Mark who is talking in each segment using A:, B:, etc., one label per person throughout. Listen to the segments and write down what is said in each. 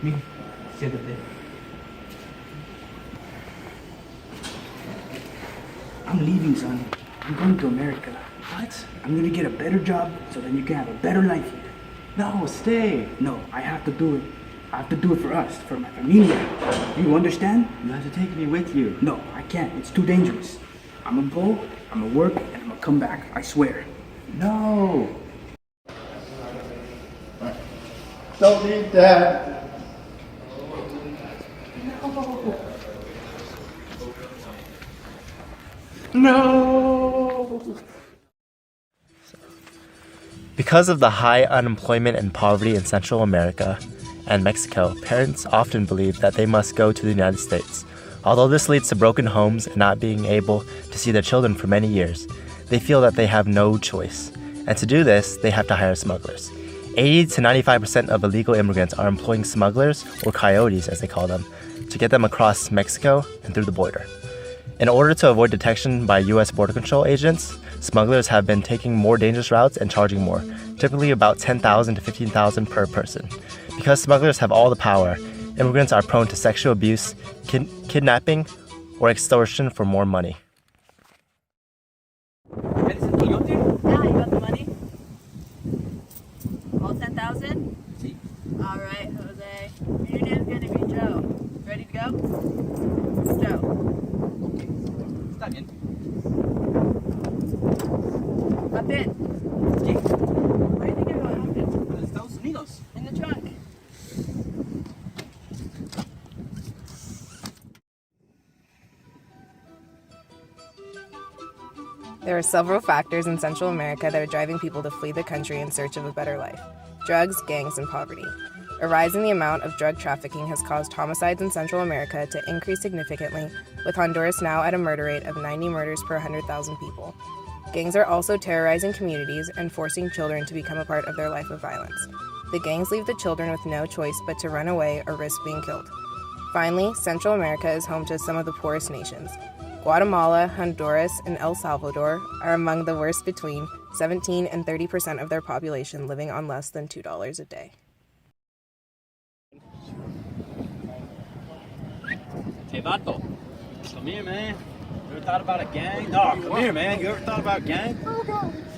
A: Me, siéntate. I'm leaving, son. I'm going to America.
B: What?
A: I'm gonna get a better job so then you can have a better life here.
B: No, stay.
A: No, I have to do it. I have to do it for us, for my familia. Do you understand?
B: You have to take me with you.
A: No, I can't. It's too dangerous. I'm gonna go, I'm gonna work, and I'm gonna come back. I swear.
B: No.
C: Don't need that.
B: No.
D: Because of the high unemployment and poverty in Central America and Mexico, parents often believe that they must go to the United States. Although this leads to broken homes and not being able to see their children for many years, they feel that they have no choice. And to do this, they have to hire smugglers. 80 to 95% of illegal immigrants are employing smugglers, or coyotes as they call them, to get them across Mexico and through the border. In order to avoid detection by U.S. Border Control agents, smugglers have been taking more dangerous routes and charging more, typically about $10,000 to $15,000 per person. Because smugglers have all the power, immigrants are prone to sexual abuse, kidnapping, or extortion for more money.
E: Yeah, you got the money? All 10,000?
A: Sí.
E: All right, Jose. Your name's gonna be Joe. Ready to go? Joe.
A: Está bien.
E: Up in.
A: Sí.
E: Where do you think you're going? Up in.
A: A Estados Unidos.
E: In the trunk.
F: There are several factors in Central America that are driving people to flee the country in search of a better life: drugs, gangs, and poverty. A rise in the amount of drug trafficking has caused homicides in Central America to increase significantly, with Honduras now at a murder rate of 90 murders per 100,000 people. Gangs are also terrorizing communities and forcing children to become a part of their life of violence. The gangs leave the children with no choice but to run away or risk being killed. Finally, Central America is home to some of the poorest nations. Guatemala, Honduras, and El Salvador are among the worst, between 17 and 30% of their population living on less than $2 a day.
G: Hey, Vato, come here, man. You ever thought about a gang? No, come here, man. You ever thought about a gang?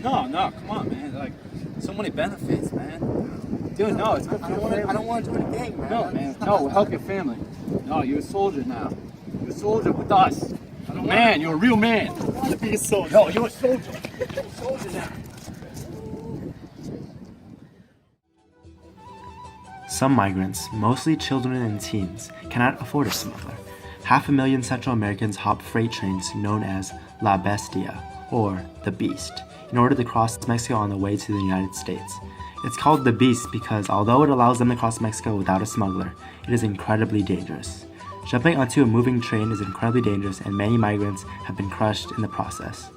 G: No, come on, man. Like, so many benefits, man. Dude, no, it's good for your family.
A: I don't want to join a gang, man.
G: No, man. No, we'll help your family. No, you're a soldier now. You're a soldier with us. Man, you're a real man.
C: I want to be a soldier.
G: No, you're a soldier. You're a soldier now.
D: Some migrants, mostly children and teens, cannot afford a smuggler. 500,000 Central Americans hop freight trains known as La Bestia, or the Beast, in order to cross Mexico on the way to the United States. It's called the Beast because although it allows them to cross Mexico without a smuggler, it is incredibly dangerous. Jumping onto a moving train is incredibly dangerous, and many migrants have been crushed in the process.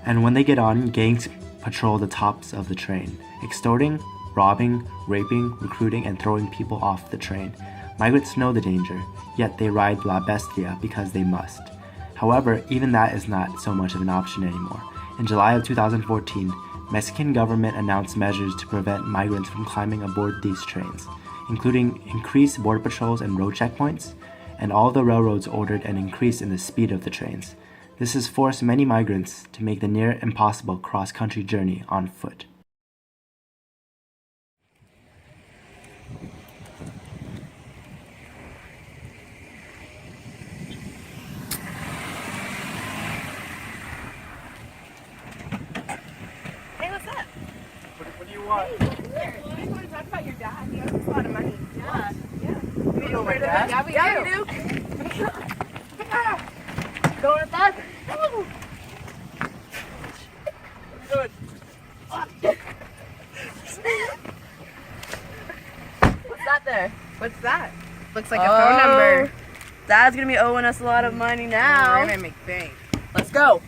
D: And when they get on, gangs patrol the tops of the train, extorting, robbing, raping, recruiting, and throwing people off the train. Migrants know the danger, yet they ride La Bestia because they must. However, even that is not so much of an option anymore. In July of 2014, Mexican government announced measures to prevent migrants from climbing aboard these trains, including increased border patrols and road checkpoints, and all the railroads ordered an increase in the speed of the trains. This has forced many migrants to make the near impossible cross-country journey on foot.
E: Hey, what's up?
G: What do you want?
E: Hey, I want to talk about your dad. He owes us a lot of money. Yeah.
G: You know my dad?
E: Yeah, we do. Go with us.
G: Good.
E: What's that there?
F: What's that? Looks like a phone number.
E: Dad's gonna be owing us a lot of money now.
F: We're gonna make bank.
E: Let's go.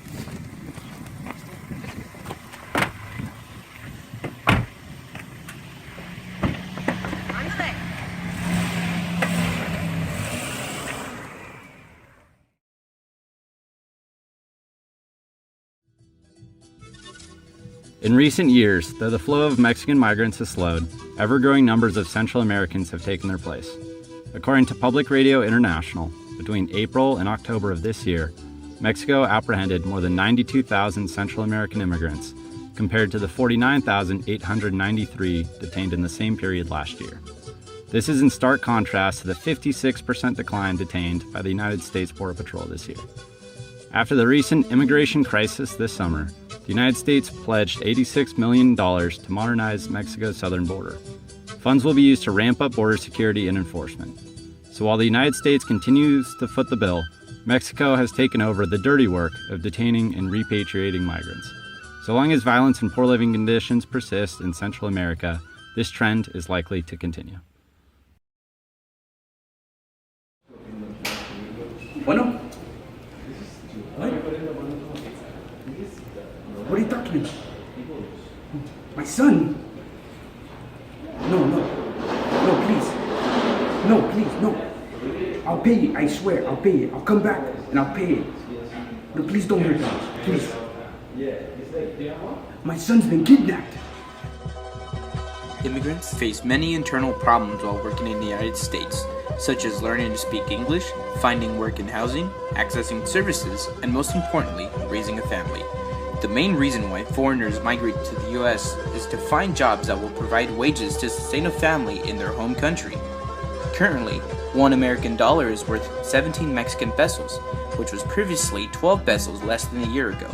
G: In recent years, though the flow of Mexican migrants has slowed,
H: ever-growing numbers of Central Americans have taken their place. According to Public Radio International, between April and October of this year, Mexico apprehended more than 92,000 Central American immigrants, compared to the 49,893 detained in the same period last year. This is in stark contrast to the 56% decline detained by the United States Border Patrol this year. After the recent immigration crisis this summer, the United States pledged $86 million to modernize Mexico's southern border. Funds will be used to ramp up border security and enforcement. So while the United States continues to foot the bill, Mexico has taken over the dirty work of detaining and repatriating migrants. So long as violence and poor living conditions persist in Central America, this trend is likely to continue.
A: Bueno? What? What are you talking about? My son? No, please. No, please, no. I'll pay it, I swear, I'll pay it. I'll come back and I'll pay it. No, please don't hurt me, please. My son's been kidnapped.
I: Immigrants face many internal problems while working in the United States, such as learning to speak English, finding work and housing, accessing services, and most importantly, raising a family. The main reason why foreigners migrate to the US is to find jobs that will provide wages to sustain a family in their home country. Currently, $1 American is worth 17 Mexican pesos, which was previously 12 pesos less than a year ago.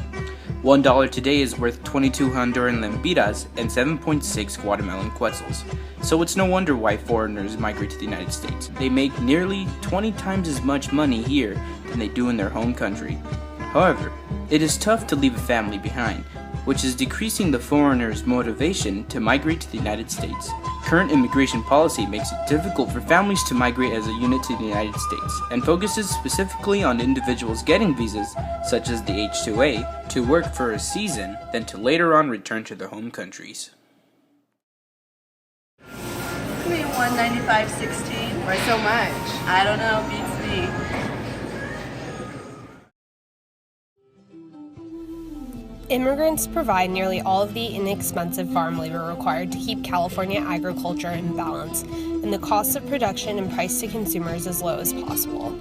I: $1 today is worth 22 Honduran lempiras and 7.6 Guatemalan quetzals. So it's no wonder why foreigners migrate to the United States. They make nearly 20 times as much money here than they do in their home country. However, it is tough to leave a family behind, which is decreasing the foreigner's motivation to migrate to the United States. Current immigration policy makes it difficult for families to migrate as a unit to the United States, and focuses specifically on individuals getting visas, such as the H-2A, to work for a season, then to later on return to their home countries.
E: Give me $195.16.
F: Why so much?
E: I don't know, beats me.
J: Immigrants provide nearly all of the inexpensive farm labor required to keep California agriculture in balance, and the cost of production and price to consumers as low as possible.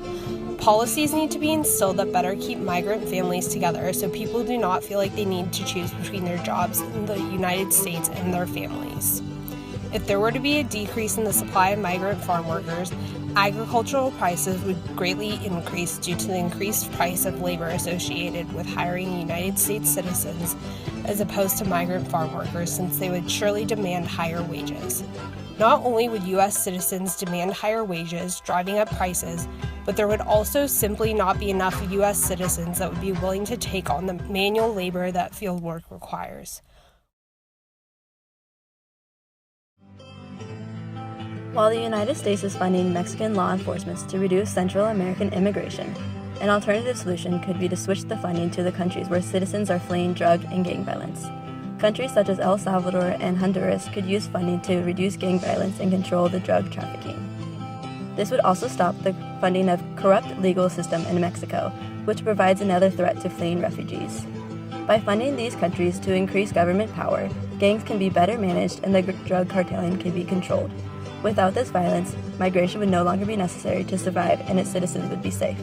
J: Policies need to be instilled that better keep migrant families together so people do not feel like they need to choose between their jobs in the United States and their families. If there were to be a decrease in the supply of migrant farm workers, agricultural prices would greatly increase due to the increased price of labor associated with hiring United States citizens as opposed to migrant farm workers, since they would surely demand higher wages. Not only would U.S. citizens demand higher wages, driving up prices, but there would also simply not be enough U.S. citizens that would be willing to take on the manual labor that field work requires.
K: While the United States is funding Mexican law enforcement to reduce Central American immigration, an alternative solution could be to switch the funding to the countries where citizens are fleeing drug and gang violence. Countries such as El Salvador and Honduras could use funding to reduce gang violence and control the drug trafficking. This would also stop the funding of corrupt legal system in Mexico, which provides another threat to fleeing refugees. By funding these countries to increase government power, gangs can be better managed and the drug cartelling can be controlled. Without this violence, migration would no longer be necessary to survive and its citizens would be safe.